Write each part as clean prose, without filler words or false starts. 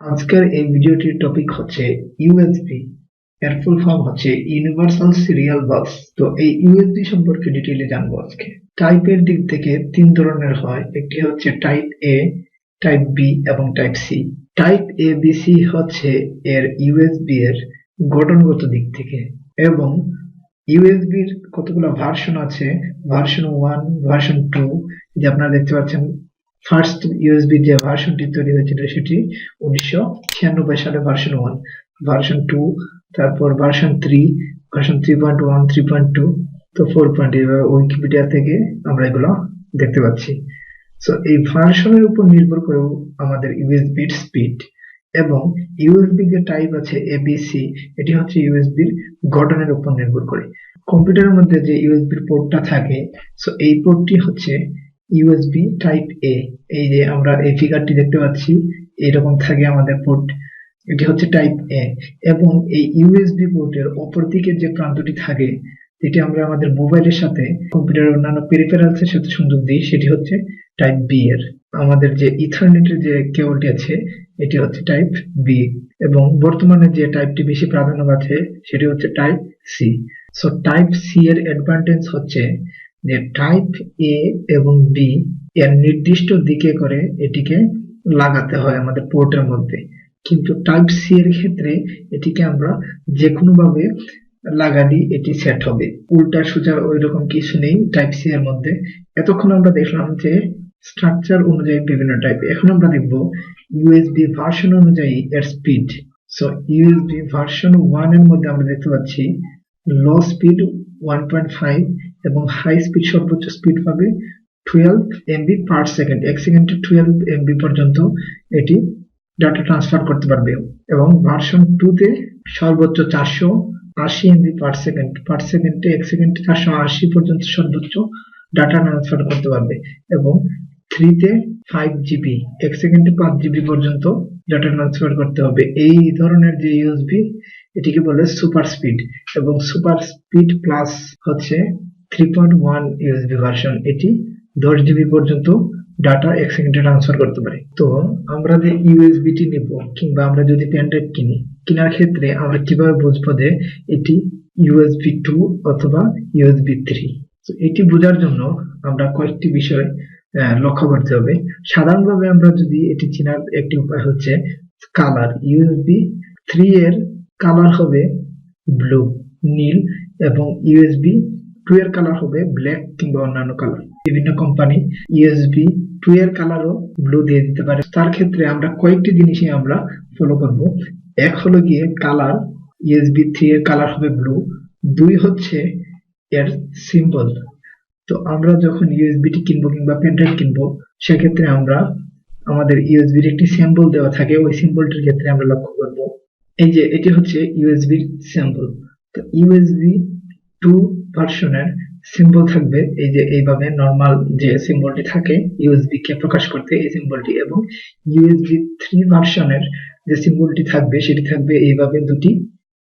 আজকের এই ভিডিওটির টপিক হচ্ছে ইউএসবি। এর ফুল ফর্ম হচ্ছে ইউনিভার্সাল সিরিয়াল বাস। তো এই ইউএসবি সম্পর্কে ডিটেইলে জানবো আজকে। টাইপের দিক থেকে তিন ধরনের হয়, একটি হচ্ছে টাইপ এ, টাইপ বি এবং type C. Type A B C হচ্ছে এর ইউএসবি এর গঠনগত দিক থেকে, এবং ইউএসবির কতগুলো ভার্সন আছে, ভার্সন 1, ভার্সন 2, যে আপনারা দেখতে পাচ্ছেন ফার্স্ট ইউএসবি যে ভার্সনটি তৈরি হয়েছিল সেটি 1996 সালে ভার্সন 1, ভার্সন 2, তারপর ভার্সন 3, ভার্সন 3.1, 3.2, তো 4.0 উইকিপিডিয়া থেকে আমরা এগুলো দেখতে পাচ্ছি। সো এই ভার্সনের উপর নির্ভর করেও আমাদের ইউএসবির স্পিড, এবং ইউএসবি যে টাইপ আছে এবিসি, এটি হচ্ছে ইউএসবির গঠনের উপর নির্ভর করে। কম্পিউটারের মধ্যে যে ইউএসবির পোর্টটা থাকে, সো এই পোর্টটি হচ্ছে ইউএসবি টাইপ এ। এই যে আমরা এই ফিগারটি দেখতে পাচ্ছি, এরকম থাকে আমাদের পোর্ট, এটি হচ্ছে টাইপ এ। এবং এই ইউএসবি পোর্টের অপর দিকে যে প্রান্তটি থাকে, যেটি আমরা আমাদের মোবাইলের সাথে কম্পিউটারের অন্যান্য পেরিফেরালসের সাথে সংযোগ দিই, সেটি হচ্ছে টাইপ বি এর। আমাদের যে ইথারনেটের যে কেবলটি আছে, এটি হচ্ছে টাইপ বি, এবং বর্তমানে যে টাইপটি বেশি প্রাধান্য পাচ্ছে সেটি হচ্ছে type C. So type C এর অ্যাডভান্টেজ হচ্ছে যে টাইপ এ এবং বি এর নির্দিষ্ট দিকে করে এটিকে লাগাতে হয় আমাদের পোর্টের মধ্যে, কিন্তু টাইপ সি এর ক্ষেত্রে এটিকে আমরা যে কোনো ভাবে লাগালি এটি সেট হবে, উল্টা সোজা ওই রকম কিছু নেই টাইপ সি এর মধ্যে। এতক্ষণ আমরা দেখলাম যে স্ট্রাকচার অনুযায়ী বিভিন্ন টাইপ। এখন আমরা দেখব ইউএসবি ভার্সন অনুযায়ী এর স্পিড। সো ইউএসবি ভার্সন 1 এর মধ্যে আমরা দেখতে পাচ্ছি লো স্পিড 1.5 এবং হাই স্পিড সর্বোচ্চ স্পিড পাবে 12 MB পার সেকেন্ড। এক সেকেন্ডে 12 MB পর্যন্ত এটি ডাটা ট্রান্সফার করতে পারবে, এবং ভার্সন 2 তে সর্বোচ্চ 480 MB পার সেকেন্ড, এক সেকেন্ডে 480 পর্যন্ত সর্বোচ্চ ডাটা ট্রান্সফার করতে পারবে, এবং 3 তে 5 GB, এক সেকেন্ডে 5 GB পর্যন্ত ডাটা ট্রান্সফার করতে হবে। এই ধরনের যে ইউএসবি, এটিকে বলে সুপার স্পিড, এবং সুপার স্পিড প্লাস হচ্ছে 3.1 ইউএসবি ভার্সন। এটি 10 GB পর্যন্ত ডাটা এক সেকেন্ডে ট্রান্সফার করতে পারে। তো আমরা যে ইউএসবিটি নেব, কিংবা আমরা যদি পেন ড্রাইভ কিনি, কেনার ক্ষেত্রে আমরা কিভাবে বুঝবো যে এটি ইউএসবি 2 অথবা ইউএসবি 3? তো এটি বোঝার জন্য আমরা কয়েকটি বিষয় লক্ষ্য করতে হবে। সাধারণভাবে আমরা যদি এটি চেনার একটি উপায় হচ্ছে কালার। ইউএসবি 3 এর কালার হবে ব্লু, নীল, এবং ইউএসবি 2 এর কালার হবে ব্ল্যাক কিংবা অন্যান্য কালার। বিভিন্ন কোম্পানি ইউএসবি 2 এর কালারও ব্লু দিয়ে দিতে পারে। তার ক্ষেত্রে আমরা কয়েকটি জিনিসই আমরা ফলো করব। এক হলো গিয়ে কালার, ইউএসবি 3 এর কালার হবে ব্লু। 2 হচ্ছে এর সিম্বল। তো আমরা যখন ইউএসবিটি কিনবো কিংবা পেন ড্রাইভ কিনবো, সেক্ষেত্রে আমরা আমাদের ইউএসবির একটি সিম্বল দেওয়া থাকে, ওই সিম্বলটির ক্ষেত্রে আমরা লক্ষ্য করব। এই যে এটি হচ্ছে ইউএসবির সিম্বল। তো ইউএসবি 2 ভার্সনের সিম্বল থাকবে এই যে এইভাবে, নরমাল যে সিম্বলটি থাকে ইউএসবি কে প্রকাশ করতে, এই সিম্বলটি। এবং ইউএসবি 3 ভার্সনের যে সিম্বলটি থাকবে সেটি থাকবে এইভাবে, দুটি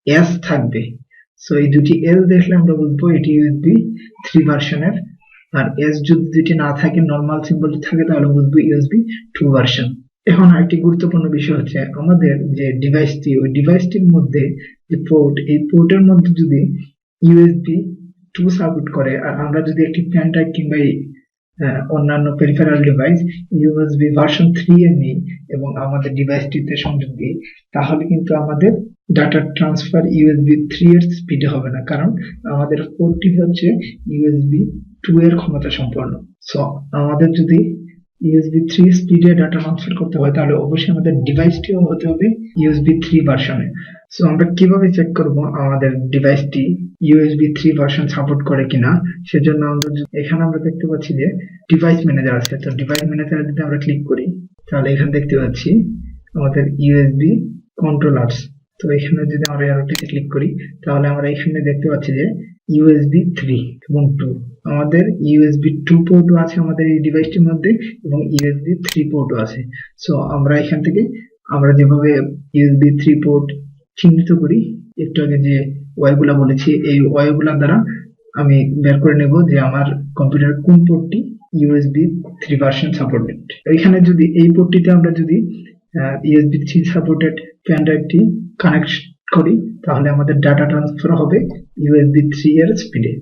এস থাকবে। সো এই দুটি এস দেখলে আমরা বুঝবো এটি ইউএসবি 3 ভার্সনের। আর এস যদি দুটি না থাকে, নরমাল সিম্বলটি থাকে, তাহলে বুঝবো ইউএসবি 2 ভার্সন। এখন আরেকটি গুরুত্বপূর্ণ বিষয় হচ্ছে আমাদের যে ডিভাইসটি, ওই ডিভাইসটির মধ্যে যে পোর্ট, এই পোর্টের মধ্যে যদি ইউএসবি 2 সাপোর্ট করে, আর আমরা যদি একটি পেন ড্রাইভ কিংবা অন্যান্য পেরিফেরাল ডিভাইস ইউএসবি ভার্সন 3 এর নিই এবং আমাদের ডিভাইসটিতে সংযোগ দিই, তাহলে কিন্তু আমাদের ডাটা ট্রান্সফার ইউএসবি 3 এর স্পিডে হবে না, কারণ আমাদের পোর্টটি হচ্ছে ইউএসবি 2 এর ক্ষমতা সম্পন্ন। সো আমাদের যদি ইউএসবি 3 স্পিডে ডাটা ট্রান্সফার করতে হয়, তাহলে অবশ্যই আমাদের ডিভাইসটিও হতে হবে ইউএসবি 3 ভার্সনে। সো আমরা কিভাবে চেক করব আমাদের ডিভাইসটি ইউএসবি 3 ভার্সন সাপোর্ট করে কিনা? সেজন্য আমরা এখানে আমরা দেখতে পাচ্ছি যে ডিভাইস ম্যানেজার আছে। তো ডিভাইস ম্যানেজারে যদি আমরা ক্লিক করি, তাহলে এখানে দেখতে পাচ্ছি আমাদের ইউএসবি কন্ট্রোলার্স। তো এখানে যদি আমরা অ্যারোটিতে ক্লিক করি, তাহলে আমরা এখানে দেখতে পাচ্ছি যে ইউএসবি 3 এবং 2, আমাদের ইউএসবি 2 পোর্টও আছে আমাদের এই ডিভাইসটির মধ্যে, এবং ইউএসবি 3 পোর্টও আছে। সো আমরা এখান থেকে আমরা যেভাবে ইউএসবি 3 পোর্ট চিহ্নিত করি, একটু আগে যে ওয়াইগুলা বলেছি, এই ওয়াইগুলা দ্বারা আমি বের করে নেব যে আমার কম্পিউটার কোন পোর্টটি ইউএসবি 3 ভার্সন সাপোর্টেড। এখানে যদি এই পোর্টটিতে আমরা যদি ইউএসবি 3 সাপোর্টেড পেন ড্রাইভটি কানেক্ট করি, তাহলে আমাদের ডাটা ট্রান্সফার হবে ইউএসবি 3 এর স্পিডে।